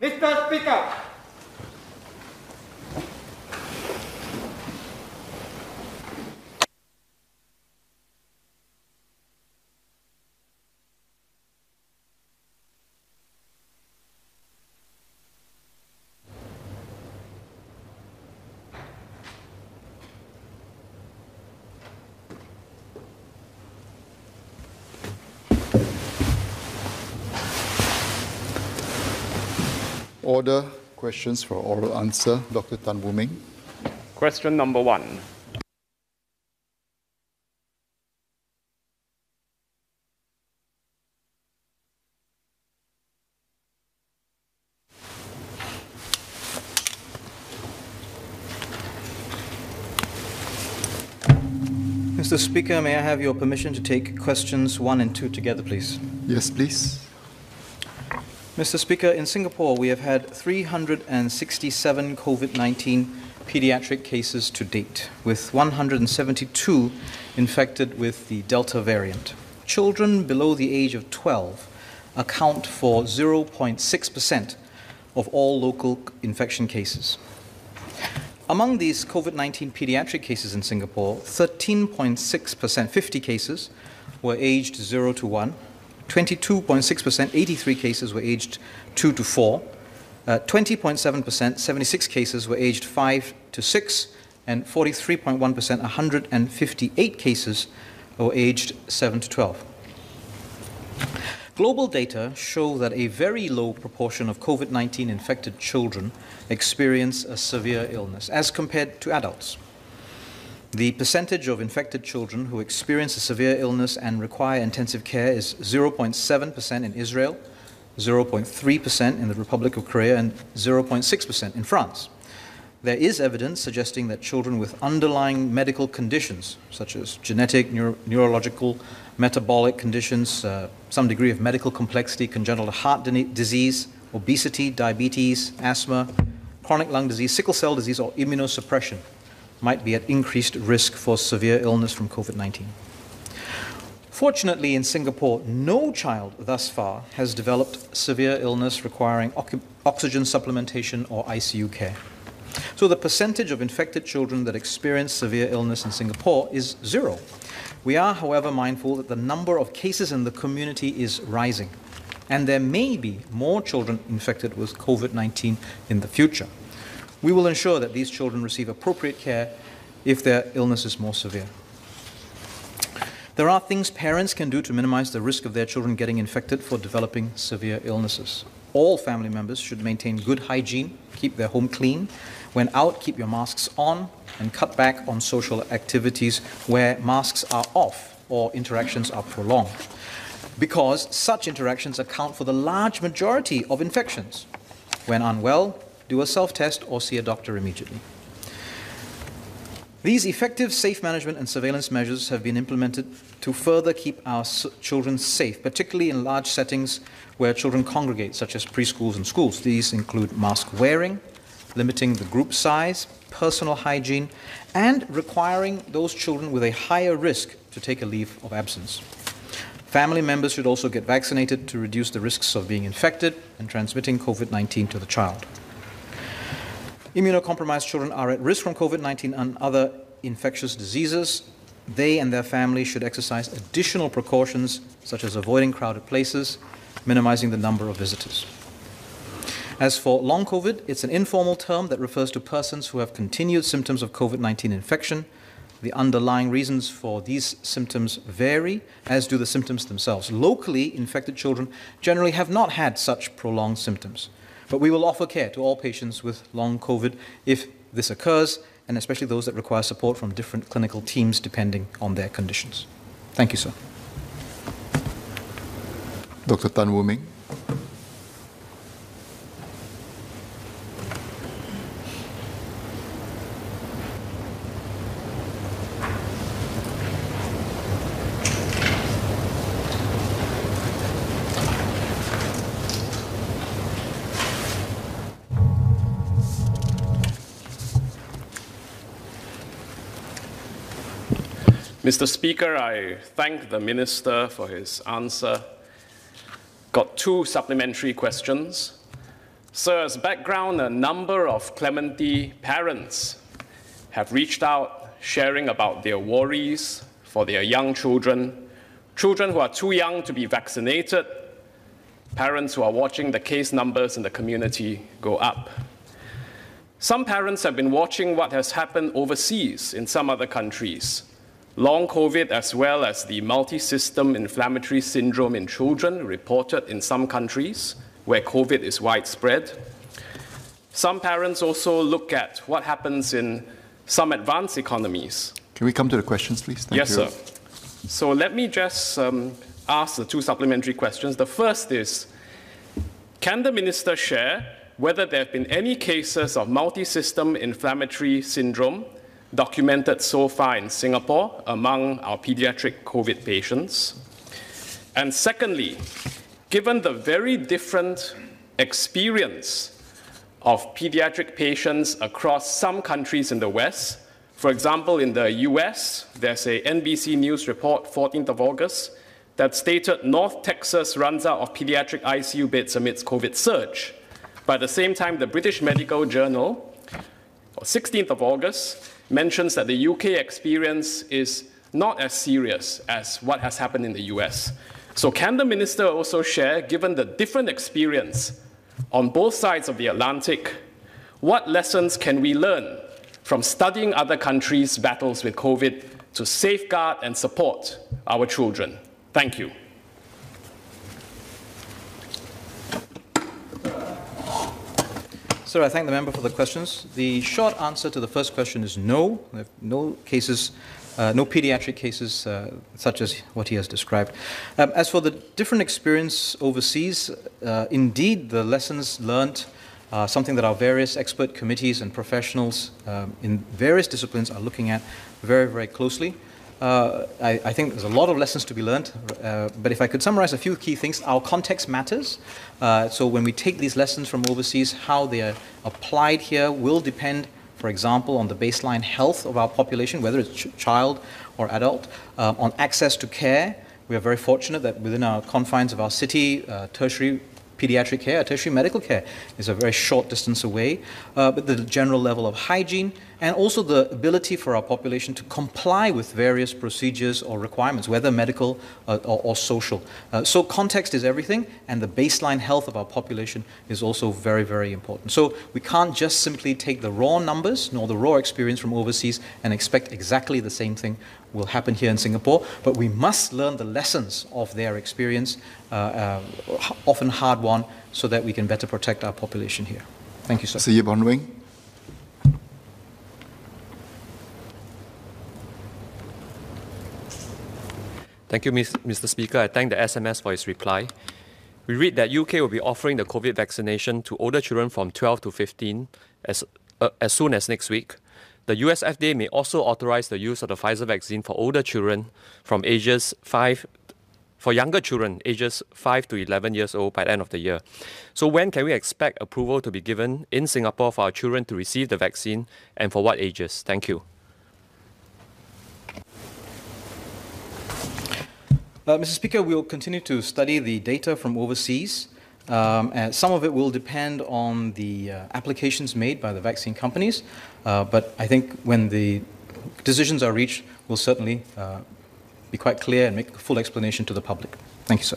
Mr. Speaker, Order. Questions for oral answer. Dr. Tan Woo Ming. Question number 1. Mr. Speaker, may I have your permission to take questions 1 and 2 together, please? Yes, please. Mr. Speaker, in Singapore, we have had 367 COVID-19 pediatric cases to date, with 172 infected with the Delta variant. Children below the age of 12 account for 0.6% of all local infection cases. Among these COVID-19 pediatric cases in Singapore, 13.6%, 50 cases, were aged 0 to 1, 22.6%, 83 cases were aged 2 to 4, 20.7%, 76 cases were aged 5 to 6, and 43.1%, 158 cases were aged 7 to 12. Global data show that a very low proportion of COVID-19 infected children experience a severe illness as compared to adults. The percentage of infected children who experience a severe illness and require intensive care is 0.7% in Israel, 0.3% in the Republic of Korea, and 0.6% in France. There is evidence suggesting that children with underlying medical conditions, such as genetic, neurological, metabolic conditions, some degree of medical complexity, congenital heart disease, obesity, diabetes, asthma, chronic lung disease, sickle cell disease, or immunosuppression, might be at increased risk for severe illness from COVID-19. Fortunately, in Singapore, no child thus far has developed severe illness requiring oxygen supplementation or ICU care. So the percentage of infected children that experience severe illness in Singapore is 0. We are, however, mindful that the number of cases in the community is rising, and there may be more children infected with COVID-19 in the future. We will ensure that these children receive appropriate care if their illness is more severe. There are things parents can do to minimize the risk of their children getting infected for developing severe illnesses. All family members should maintain good hygiene, keep their home clean. When out, keep your masks on, and cut back on social activities where masks are off or interactions are prolonged, because such interactions account for the large majority of infections. When unwell, do a self-test or see a doctor immediately. These effective safe management and surveillance measures have been implemented to further keep our children safe, particularly in large settings where children congregate, such as preschools and schools. These include mask wearing, limiting the group size, personal hygiene, and requiring those children with a higher risk to take a leave of absence. Family members should also get vaccinated to reduce the risks of being infected and transmitting COVID-19 to the child. Immunocompromised children are at risk from COVID-19 and other infectious diseases. They and their families should exercise additional precautions, such as avoiding crowded places, minimizing the number of visitors. As for long COVID, it's an informal term that refers to persons who have continued symptoms of COVID-19 infection. The underlying reasons for these symptoms vary, as do the symptoms themselves. Locally, infected children generally have not had such prolonged symptoms. But we will offer care to all patients with long COVID if this occurs, and especially those that require support from different clinical teams depending on their conditions. Thank you, sir. Dr. Tan Woo Ming. Mr. Speaker, I thank the Minister for his answer. Got 2 supplementary questions. So as background, a number of Clementi parents have reached out, sharing about their worries for their young children, children who are too young to be vaccinated, parents who are watching the case numbers in the community go up. Some parents have been watching what has happened overseas in some other countries. Long COVID, as well as the multi-system inflammatory syndrome in children reported in some countries where COVID is widespread. Some parents also look at what happens in some advanced economies. Can we come to the questions, please? Thank you. Yes, sir. So let me just ask the two supplementary questions. The first is, can the minister share whether there have been any cases of multi-system inflammatory syndrome documented so far in Singapore among our pediatric COVID patients? And secondly, given the very different experience of pediatric patients across some countries in the West, for example, in the US, there's a NBC News report, 14th of August, that stated North Texas runs out of pediatric ICU beds amidst COVID surge. But at the same time, the British Medical Journal, 16th of August, mentions that the UK experience is not as serious as what has happened in the US. So can the minister also share, given the different experience on both sides of the Atlantic, what lessons can we learn from studying other countries' battles with COVID to safeguard and support our children? Thank you. Sir, I thank the member for the questions. The short answer to the first question is no. We have no cases, no pediatric cases such as what he has described. As for the different experience overseas, indeed the lessons learned, something that our various expert committees and professionals in various disciplines are looking at very, very closely. I think there's a lot of lessons to be learned, but if I could summarize a few key things, our context matters. So when we take these lessons from overseas, how they are applied here will depend, for example, on the baseline health of our population, whether it's child or adult, on access to care. We are very fortunate that within our confines of our city, tertiary pediatric care, tertiary medical care is a very short distance away, but the general level of hygiene and also the ability for our population to comply with various procedures or requirements, whether medical or social. So context is everything, and the baseline health of our population is also very, very important. So we can't just simply take the raw numbers nor the raw experience from overseas and expect exactly the same thing will happen here in Singapore, but we must learn the lessons of their experience, often hard-won, so that we can better protect our population here. Thank you, sir. Mr. Yip Hon Wing. Thank you, Mr. Speaker. I thank the SMS for its reply. We read that UK will be offering the COVID vaccination to older children from 12 to 15 as soon as next week. The US FDA may also authorize the use of the Pfizer vaccine for older children from younger children ages 5 to 11 years old by the end of the year. So when can we expect approval to be given in Singapore for our children to receive the vaccine, and for what ages? Thank you. Mr. Speaker, we will continue to study the data from overseas. Some of it will depend on the applications made by the vaccine companies, but I think when the decisions are reached, we'll certainly be quite clear and make a full explanation to the public. Thank you, sir.